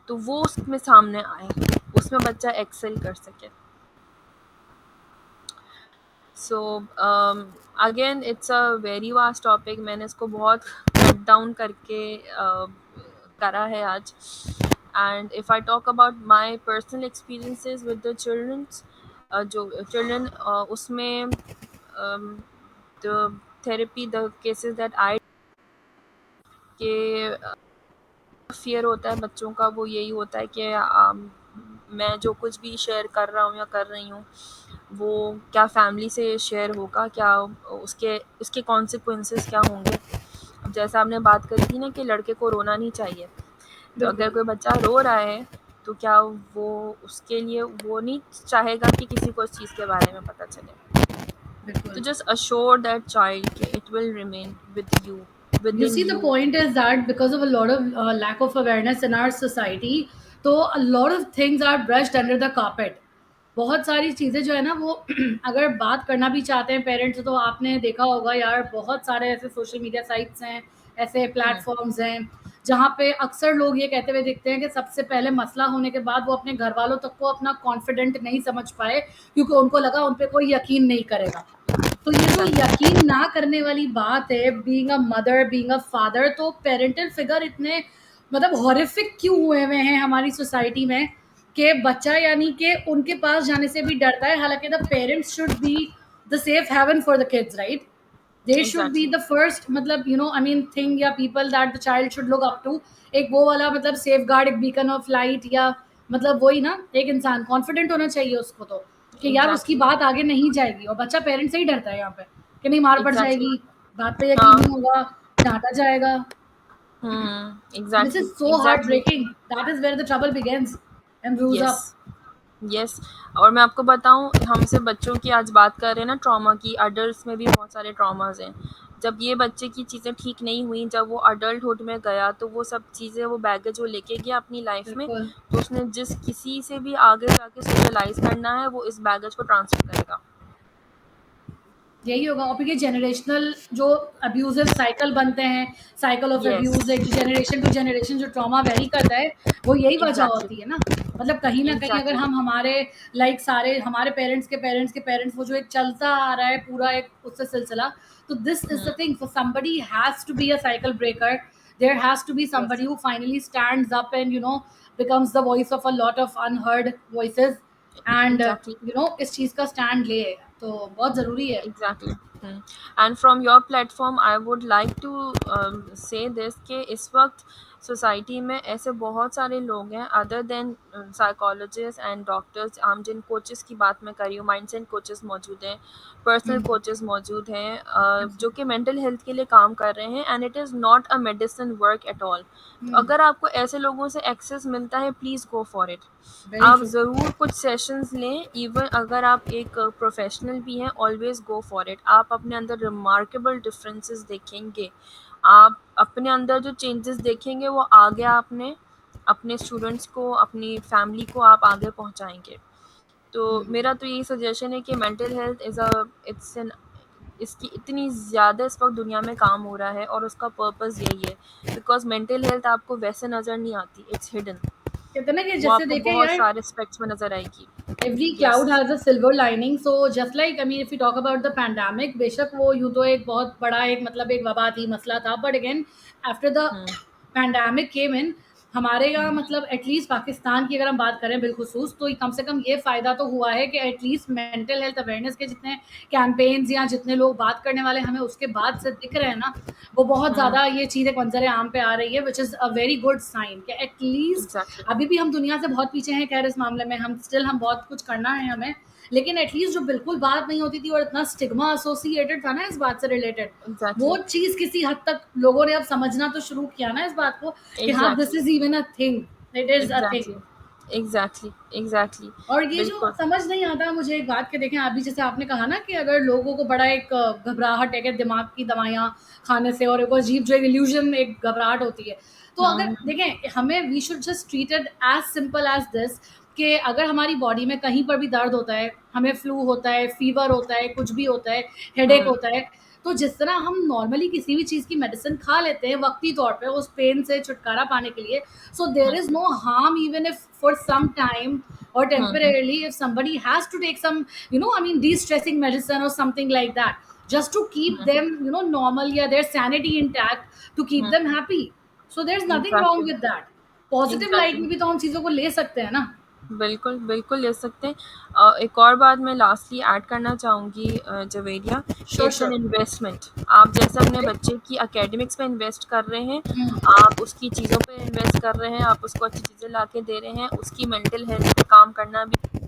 तो वो उसमें सामने आए, उसमें बच्चा एक्सेल कर सके। So again it's a very vast topic. मैंने इसको बहुत कट डाउन करके करा है आज। And if I talk about my personal experiences with the childrens, जो चिल्ड्रन, उसमें the therapy, the cases that I के फियर होता है बच्चों का, वो यही होता है कि मैं जो कुछ भी शेयर कर रहा हूँ या कर रही हूँ, वो क्या फैमिली से शेयर होगा, क्या उसके उसके कॉन्सिक्वेंसेस क्या होंगे। अब जैसा आपने बात करी थी ना कि लड़के को रोना नहीं चाहिए, तो अगर बिल्कुल कोई बच्चा रो रहा है तो क्या वो उसके लिए वो नहीं चाहेगा कि किसी को इस चीज़ के बारे में पता चले। तो बिल्कुल। just assure that child that it will remain with you, You within see, the you. point is that because of a lot of lack of awareness in our society, तो a lot of things are brushed under the carpet. बहुत सारी चीज़ें जो है ना वो अगर बात करना भी चाहते हैं पेरेंट्स, तो आपने देखा होगा यार, बहुत सारे ऐसे सोशल मीडिया साइट्स हैं, ऐसे Hmm. प्लेटफॉर्म्स हैं जहाँ पे अक्सर लोग ये कहते हुए दिखते हैं कि सबसे पहले मसला होने के बाद वो अपने घर वालों तक को अपना कॉन्फिडेंट नहीं समझ पाए, क्योंकि उनको लगा उन पे कोई यकीन नहीं करेगा। तो ये जो Exactly. यकीन ना करने वाली बात है, being a mother, being a father, तो पेरेंटल फिगर इतने मतलब हॉरिफिक क्यों हुए हुए हैं हमारी सोसाइटी में कि बच्चा यानी कि उनके पास जाने से भी डरता है, हालांकि the parents should be the safe haven for the kids, right? They should be Exactly. The first, मतलब आई मीन थिंग या people that the child should look up to. एक वो वाला मतलब सेफ गार्ड, एक बीकन ऑफ लाइट, या मतलब वही ना, एक इंसान कॉन्फिडेंट होना चाहिए उसको, तो कि यार उसकी Exactly. बात आगे नहीं जाएगी। और बच्चा पेरेंट्स से ही डरता है यहाँ पे कि नहीं मार पड़ Exactly. जाएगी, बात पे यकीन नहीं हाँ. होगा, डांटा जाएगा। This Exactly. is so Exactly. heartbreaking. That is where the trouble begins and grows up. Yes. Yes, और मैं आपको बताऊँ, हम सिर्फ बच्चों की आज बात कर रहे हैं ना ट्रॉमा की, अडल्ट्स में भी बहुत सारे ट्रॉमास हैं। जब ये बच्चे की चीज़ें ठीक नहीं हुई, जब वो अडल्टहुड में गया, तो वो सब चीज़ें, वो बैगेज वो लेके गया अपनी लाइफ में, बिल्कुल तो उसने जिस किसी से भी आगे जाके सोशलाइज करना है, वो इस बैगेज को ट्रांसफर करेगा। यही होगा। और फिर ये जनरेशनल जो अब्यूजिव साइकिल बनते हैं, साइकिल ऑफ यस, अब्यूज, एक जनरेशन टू जनरेशन जो ट्रॉमा वेरी करता है, वो यही वजह एग्जैक्टली, होती है ना। मतलब कहीं ना कहीं अगर एग्जैक्टली। हम हमारे लाइक सारे हमारे पेरेंट्स के पेरेंट्स के पेरेंट्स, वो जो एक चलता आ रहा है पूरा एक उससे सिलसिला, तो this is the thing, for somebody has to be a cycle breaker, there has to be yes, somebody who finally stands up and becomes the voice of a lot of unheard voices, and exactly, इस चीज का stand ले, तो बहुत जरूरी है। Exactly. And from your platform I would like to say this कि इस वक्त सोसाइटी में ऐसे बहुत सारे लोग हैं other than psychologist and doctors. हम जिन कोचेस की बात मैं कर रही हूँ, माइंडसेट कोचेस मौजूद हैं, पर्सनल हम्म, कोचेस मौजूद हैं, जो कि absolutely. मेंटल हेल्थ के लिए काम कर रहे हैं, and it is not a medicine work at all. तो Hmm, अगर आपको ऐसे लोगों से एक्सेस मिलता है, please go for it. very आप true. ज़रूर कुछ सेशंस लें, इवन अगर आप एक प्रोफेशनल भी हैं, ऑलवेज गो फॉर इट। आप अपने अंदर रिमार्केबल डिफरेंसेस देखेंगे, आप अपने अंदर जो चेंजेस देखेंगे, वो आगे आपने अपने स्टूडेंट्स को, अपनी फैमिली को आप आगे पहुंचाएंगे। तो Hmm. मेरा तो यही सजेशन है कि mental health is a it's an इसकी इतनी ज़्यादा इस वक्त दुनिया में काम हो रहा है, और उसका पर्पस यही है, बिकॉज मेंटल हेल्थ आपको वैसे नज़र नहीं आती, इट्स हिडन। कहते हैं ना कि वो जैसे आपको देखें बहुत यार, सारे एस्पेक्ट्स में नज़र आएगी। Every yes. Cloud has a silver lining, so just like I mean if you talk about the pandemic, बेशक वो यूं तो एक बहुत बड़ा एक मतलब एक वबा थी, मसला था, but again after the um, pandemic came in, हमारे यहाँ हुँ, मतलब एटलीस्ट पाकिस्तान की अगर हम बात करें बिलखुसूस, तो कम से कम ये फ़ायदा तो हुआ है कि एटलीस्ट मेंटल हेल्थ अवेयरनेस के जितने कैंपेन्स या जितने लोग बात करने वाले हमें उसके बाद से दिख रहे हैं ना, वो बहुत हुँ, ज़्यादा ये चीज़ एक मंजर आम पे आ रही है, which is a very good sign कि एटलीस्ट एग्ज़ैक्टली, अभी भी हम दुनिया से बहुत पीछे हैं। खैर इस मामले में हम बहुत कुछ करना है हमें, लेकिन एटलीस्ट जो बिल्कुल बात नहीं होती थी और इतना स्टिग्मा एसोसिएटेड था ना इस बात से रिलेटेड, वो एग्ज़ैक्टली, चीज़ किसी हद तक लोगों ने अब समझना तो शुरू किया ना इस बात को, कि हाँ this exactly, is even a thing, it is a thing. Exactly, exactly, exactly, और ये जो बिल्कुल। समझ नहीं आता मुझे एक बात के, देखें अभी जैसे आपने कहा ना कि अगर लोगों को बड़ा एक घबराहट है कि दिमाग की दवाइयाँ खाने से, और एक अजीब जो इल्यूजन एक घबराहट होती है, तो हुँ, अगर हुँ, देखें हमें we should just treated as simple as this, कि अगर हमारी बॉडी में कहीं पर भी दर्द होता है, हमें फ्लू होता है, फीवर होता है, कुछ भी होता है, हेडेक हुँ, होता है, तो जिस तरह हम नॉर्मली किसी भी चीज़ की मेडिसिन खा लेते हैं वक्ती तौर पे उस पेन से छुटकारा पाने के लिए, so there um, is no harm even if for some time or um, um, temporarily if somebody has to take some I mean de-stressing medicine or something like that, just to keep hmm, them normal, yeah, their sanity intact, to keep hmm, them happy, so there's nothing wrong exactly, with that. Positive light exactly. में भी तो हम चीज़ों को ले सकते हैं ना। बिल्कुल, बिल्कुल ले सकते हैं। एक और बात मैं लास्टली ऐड करना चाहूँगी जवेरिया, कि sure it's an sure. Investment. आप जैसे अपने बच्चे की एकेडमिक्स पे इन्वेस्ट कर रहे हैं, आप उसकी चीज़ों पे इन्वेस्ट कर रहे हैं, आप उसको अच्छी चीज़ें ला के दे रहे हैं, उसकी मेंटल हेल्थ पे काम करना भी।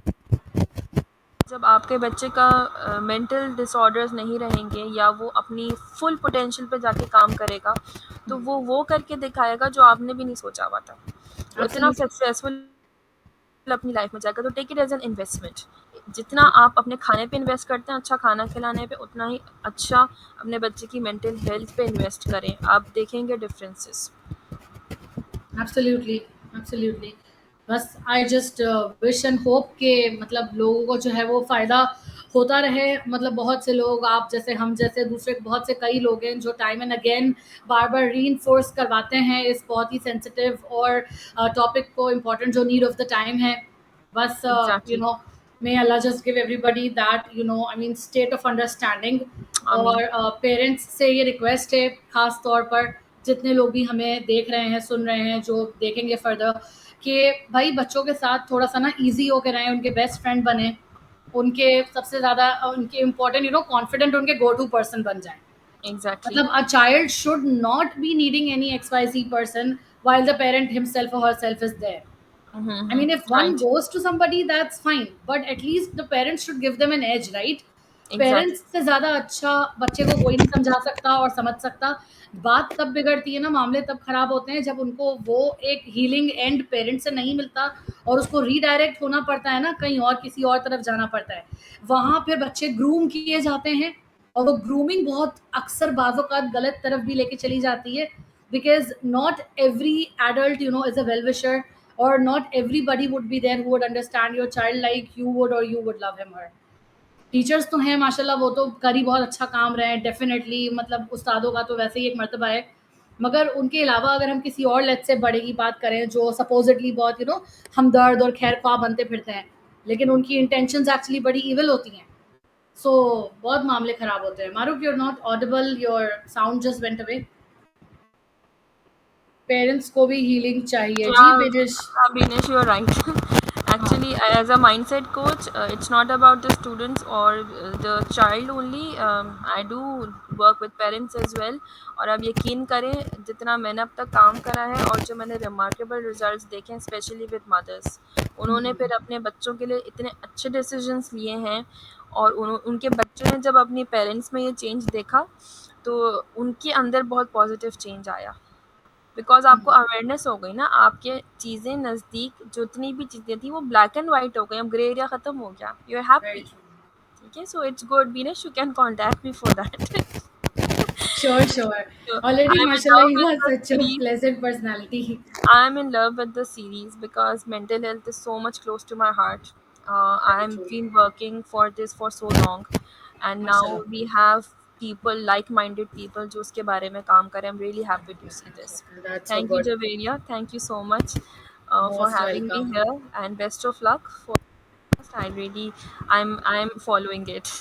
जब आपके बच्चे का मेंटल डिसऑर्डर्स नहीं रहेंगे या वो अपनी फुल पोटेंशियल पे जाके काम करेगा, तो वो करके दिखाएगा जो आपने भी नहीं सोचा हुआ था। वो इतना एब्सोल्युटली। सक्सेसफुल अपनी लाइफ में जाएगा। तो take it as an investment. जितना आप अपने खाने पे इन्वेस्ट करते हैं, अच्छा खाना खिलाने पे, उतना ही अच्छा अपने बच्चे की मेंटल हेल्थ पे इन्वेस्ट करें, आप देखेंगे डिफरेंसेस। एब्सोल्युटली। एब्सोल्युटली। बस I just wish and hope के मतलब लोगों को जो है वो फ़ायदा होता रहे। मतलब बहुत से लोग, आप जैसे, हम जैसे, दूसरे बहुत से कई लोग हैं जो time and again bar bar reinforce करवाते हैं इस बहुत ही सेंसिटिव और टॉपिक को, इम्पोर्टेंट जो नीड ऑफ द टाइम है। बस exactly. may Allah just give everybody that, I mean, state of understanding। आमीन। और पेरेंट्स से ये रिक्वेस्ट है, खास तौर पर जितने लोग भी हमें देख रहे हैं, सुन रहे हैं, जो देखेंगे फर्दर, कि भाई बच्चों के साथ थोड़ा सा ना ईजी होकर रहें, उनके बेस्ट फ्रेंड बने, उनके सबसे ज़्यादा उनके इम्पोर्टेंट, कॉन्फिडेंट, उनके गो टू पर्सन बन जाएं। एग्जैक्टली। मतलब a child should not be needing any XYZ person while the parent himself or herself is there. I mean, if one right. goes to somebody, that's fine, but at least the parents should give them an edge, right? Parents exactly. से ज़्यादा अच्छा बच्चे को कोई नहीं समझा सकता और समझ सकता। बात तब बिगड़ती है ना, मामले तब खराब होते हैं जब उनको वो एक हीलिंग एंड पेरेंट्स से नहीं मिलता और उसको रीडायरेक्ट होना पड़ता है ना, कहीं और किसी और तरफ जाना पड़ता है। वहाँ फिर बच्चे ग्रूम किए जाते हैं और वो ग्रूमिंग बहुत अक्सर बाज़-औक़ात गलत तरफ भी लेके चली जाती है, because not every adult is a well wisher, और not everybody would be there who would understand your child like you would, और you would love him her. Teachers तो हैं माशाल्लाह, वो तो कर ही बहुत अच्छा काम रहे हैं डेफ़िनेटली, मतलब उस्तादों का तो वैसे ही एक मर्तबा है। मगर उनके अलावा अगर हम किसी और लेट्स से बड़े की बात करें जो सपोज़िटली बहुत हमदर्द और खैर-ख्वाह बनते फिरते हैं, लेकिन उनकी इंटेंशंस एक्चुअली बड़ी इविल होती हैं। सो बहुत मामले ख़राब होते हैं। Maroof, you are not audible, your sound just went away. Parents को भी हीलिंग चाहिए। जी Yeah, पेजिश। Abhinesh, you're right. हाँ, Actually, as a mindset coach, it's not about the students or the child only. I do work with parents as well. और आप यकीन करें, जितना मैंने अब तक काम करा है और जो मैंने रिमार्केबल रिजल्ट्स देखे हैं, स्पेशली विद मदर्स, उन्होंने फिर अपने बच्चों के लिए इतने अच्छे डिसीजंस लिए हैं। और उनके बच्चों ने जब अपने पेरेंट्स में ये चेंज देखा, तो उनके अंदर बहुत पॉजिटिव चेंज आया। बिकॉज़ आपको अवेयरनेस हो गई ना, आपके चीज़ें नज़दीक जितनी भी चीज़ें थी वो ब्लैक एंड व्हाइट हो गई, अब ग्रे एरिया खत्म हो गया, you are very happy. True. ठीक है, so it's good Binesh, you can contact me for that. Sure, sure. So, already I'm in माशाल्लाह love you with are the such a series. Pleasant personality. I'm in love with the series because mental health is so much close to my heart. Very I've true. been working for this for so long, and now माशाल्लाह। we have people, like-minded people, जो उसके बारे में काम करें. I'm really happy to see this. That's so Thank you, good. Javeria. Thank you so much for most having me welcome. here, and best of luck for. I'm following it.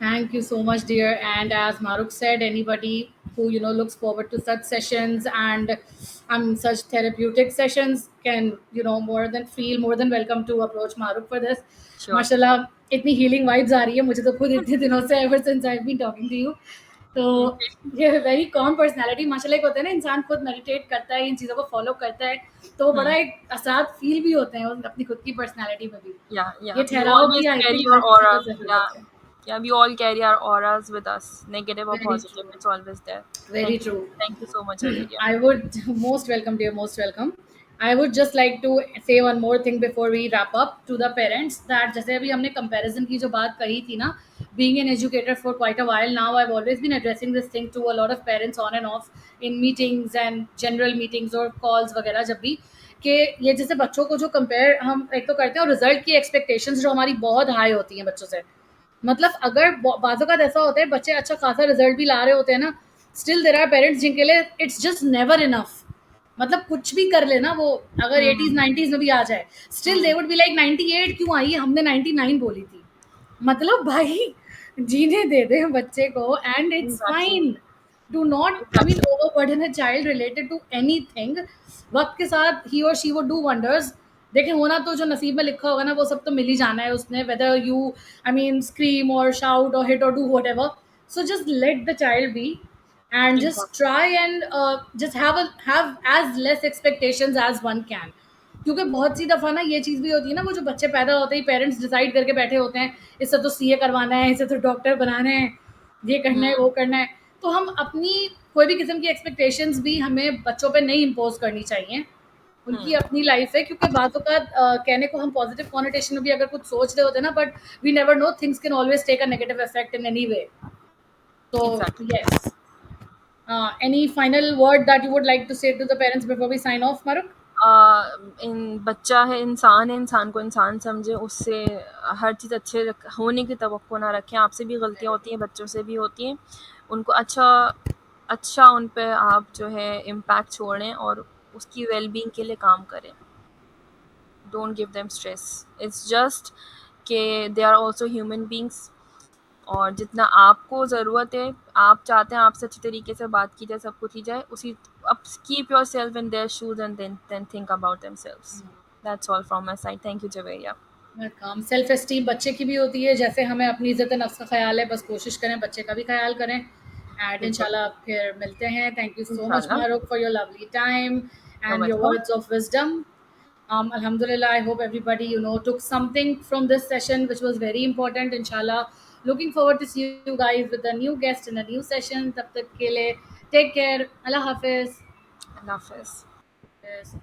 Thank you so much, dear. And as Maruk said, anybody who looks forward to such sessions and such therapeutic sessions can more than welcome to approach Maruk for this. Sure. माशाल्लाह इतनी healing vibes आ रही है मुझे तो खुद इतने दिनों से, ever since I been talking to you. तो ये वेरी कॉम पर्सनालिटी माशाल्लाह। एक होता है ना, इंसान खुद मेडिटेट करता है, इन चीज़ों को फॉलो करता है, तो वो बड़ा Hmm. एक आसाद फील भी होते हैं अपनी खुद की पर्सनालिटी में भी। Yeah, yeah. ये We ठहराव always की आई carry थिंक our हर किसी को aura. Yeah. ज़रूरत है। Yeah, we all carry our auras with us, negative or Very positive. true. It's always there. Very Thank you. true. Thank you so much, Averia. I would most welcome, dear, most welcome. I would just like to say one more thing before we wrap up to the parents, that जैसे अभी हमने comparison की जो बात कही थी ना, being an educator for quite a while now, I've always been addressing this thing to a lot of parents on and off in meetings and general meetings और calls वगैरह, जब भी कि ये जैसे बच्चों को जो कंपेयर हम एक तो करते हैं, और रिजल्ट की एक्सपेक्टेशंस जो हमारी बहुत हाई होती हैं बच्चों से। मतलब अगर बाज़ों का ऐसा होता है, बच्चे अच्छा खासा रिजल्ट भी ला रहे होते हैं ना, स्टिल देयर आर पेरेंट्स जिनके लिए इट्स जस्ट नेवर इनफ। मतलब कुछ भी कर लेना वो, अगर एटीज Hmm. नाइन्टीज में भी आ जाए, still they Hmm. Would be like 98 क्यों आई है, हमने 99 बोली थी। मतलब भाई जीने दे दे बच्चे को, and it's Exactly. Fine. Do not, I mean, Exactly. Overburden a child related to anything. वक्त के साथ ही और शी वुड डू वंडर्स, देखें होना तो जो नसीब में लिखा होगा ना वो सब तो मिल ही जाना है उसने, whether you I mean scream और शाउट और हिट और do what ever. So just let the child be and just Exactly. try and just have as less expectations as one can. क्योंकि बहुत सी दफ़ा ना ये चीज़ भी होती है ना, वो जो बच्चे पैदा होते ही पेरेंट्स डिसाइड करके बैठे होते हैं इससे तो सीए करवाना है, इससे तो डॉक्टर बनाना है, ये करना है, वो करना है. तो हम अपनी कोई भी किस्म की एक्सपेक्टेशंस भी हमें बच्चों पे नहीं इम्पोज करनी चाहिए. उनकी अपनी लाइफ है, क्योंकि बातों का कहने को हम पॉजिटिव कॉनोटेशन में भी अगर कुछ सोच रहे होते हैं ना, but we never know, things can always take a negative effect in any way. So Exactly. yes. Any final word that you would like to say to the parents before we sign off, Maruk? इन बच्चा है, इंसान को इंसान समझे, उससे हर चीज़ अच्छे होने की तवक्को ना रखें. आपसे भी गलतियाँ होती हैं, बच्चों से भी होती हैं. उनको अच्छा उन पे आप जो है इम्पैक्ट छोड़ें और उसकी वेलबींग के लिए काम करें. Don't give them stress. It's just कि they are also human beings. और जितना आपको ज़रूरत है, आप चाहते हैं आपसे अच्छी तरीके से बात की जाए, सब कुछ की जाए, उसी अब keep your self in their shoes and then think about themselves. That's all from my side. Thank you Javeria. काम सेल्फ एस्टीम बच्चे की भी होती है, जैसे हमें अपनी इज्जत नफ्स का ख्याल है, बस कोशिश करें बच्चे का भी ख्याल करें. एंड बिल्कुल. इंशाल्लाह फिर मिलते हैं. थैंक यू सो मच इंशाल्लाह. Maroof for your lovely time You're and your welcome. words of wisdom. Alhamdulillah, I hope everybody took something from this session which was very important. Inshallah, looking forward to see you guys with a new guest in a new session. Tab tak ke liye take care. Allah Hafiz. अल्लाह हाफ़िज़. Yes.